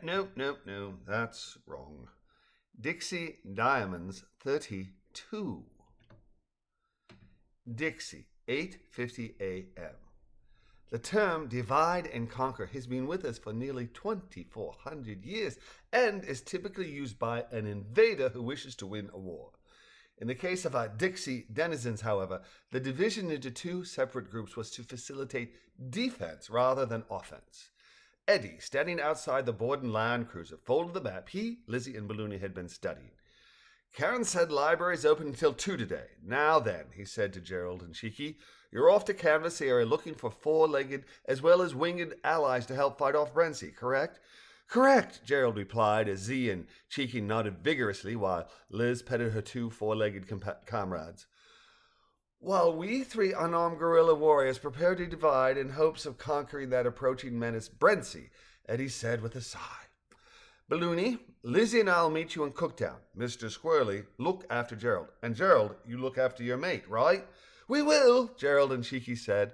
No, that's wrong. Dixie Diamonds 32. Dixie, 8:50 a.m. The term divide and conquer has been with us for nearly 2,400 years and is typically used by an invader who wishes to win a war. In the case of our Dixie denizens, however, the division into two separate groups was to facilitate defense rather than offense. Eddie, standing outside the Borden Land Cruiser, folded the map he, Lizzie, and Balloony had been studying. Karen said library's open until 2 today. Now then, he said to Jerald and Cheeky, you're off to canvass the area looking for four-legged as well as winged allies to help fight off Brency, correct? Correct, Jerald replied as Z and Cheeky nodded vigorously while Liz petted her two four-legged comrades. While we three unarmed guerrilla warriors prepare to divide in hopes of conquering that approaching menace, Brency, Eddie said with a sigh. Balloony, Lizzie and I'll meet you in Cooktown. Mr. Squirrely, look after Jerald. And Jerald, you look after your mate, right? We will, Jerald and Cheeky said.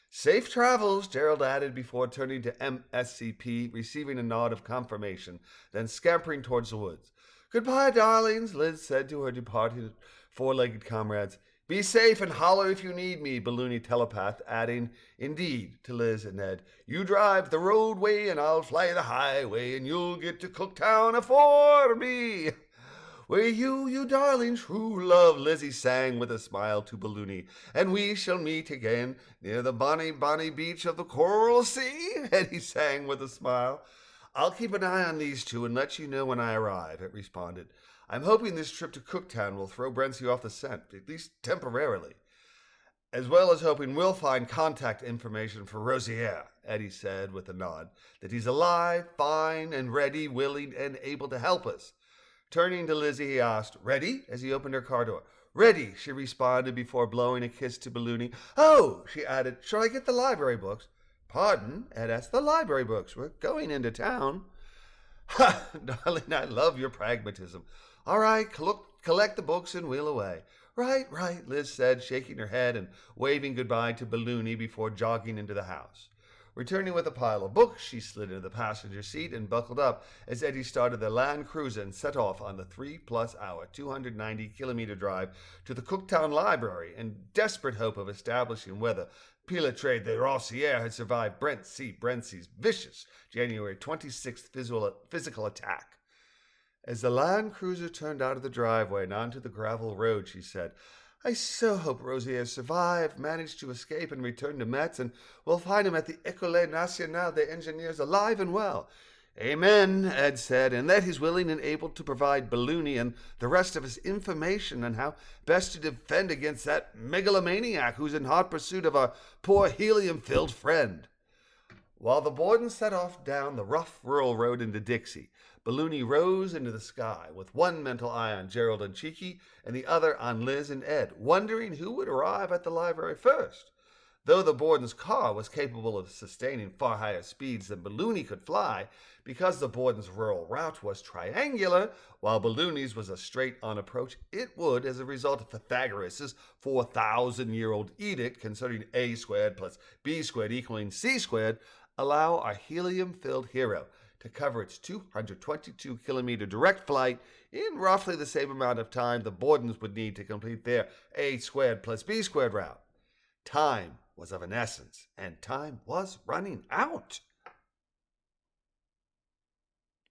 Safe travels, Jerald added before turning to MSCP, receiving a nod of confirmation, then scampering towards the woods. Goodbye, darlings, Liz said to her departed four-legged comrades. Be safe and holler if you need me, Balloony telepathed, adding, indeed, to Liz and Ned. You drive the roadway and I'll fly the highway and you'll get to Cooktown afore me. Where you darling true love, Lizzie sang with a smile to Balloony, and we shall meet again near the bonny beach of the Coral Sea, Eddie sang with a smile. I'll keep an eye on these two and let you know when I arrive, it responded. I'm hoping this trip to Cooktown will throw Brency off the scent, at least temporarily. As well as hoping we'll find contact information for Rosier, Eddie said with a nod, that he's alive, fine, and ready, willing, and able to help us. Turning to Lizzie, he asked, ready? As he opened her car door. Ready, she responded before blowing a kiss to Balloony. Oh, she added, shall I get the library books? Pardon, Ed asked, the library books. We're going into town. Ha, darling, I love your pragmatism. All right, collect the books and wheel away. Right, Liz said, shaking her head and waving goodbye to Balloony before jogging into the house. Returning with a pile of books, she slid into the passenger seat and buckled up as Eddie started the Land Cruiser and set off on the 3+ hour, 290-kilometer drive to the Cooktown Library in desperate hope of establishing whether Pilotre de Rossier had survived Brency's vicious January 26th physical attack. As the Land Cruiser turned out of the driveway and onto the gravel road, she said, I so hope Rosier survived, managed to escape and return to Metz, and we'll find him at the École Nationale des Engineers alive and well. Amen, Ed said, and that he's willing and able to provide Balloony and the rest of us information on how best to defend against that megalomaniac who's in hot pursuit of our poor helium-filled friend. While the Borden set off down the rough rural road into Dixie, Balloony rose into the sky with one mental eye on Jerald and Cheeky and the other on Liz and Ed, wondering who would arrive at the library first. Though the Borden's car was capable of sustaining far higher speeds than Balloony could fly, because the Borden's rural route was triangular, while Balloony's was a straight-on approach, it would, as a result of Pythagoras' 4,000-year-old edict concerning a squared plus b squared equaling c squared, allow our helium-filled hero to cover its 222-kilometer direct flight in roughly the same amount of time the Bordens would need to complete their a squared plus b squared route. Time was of an essence, and time was running out.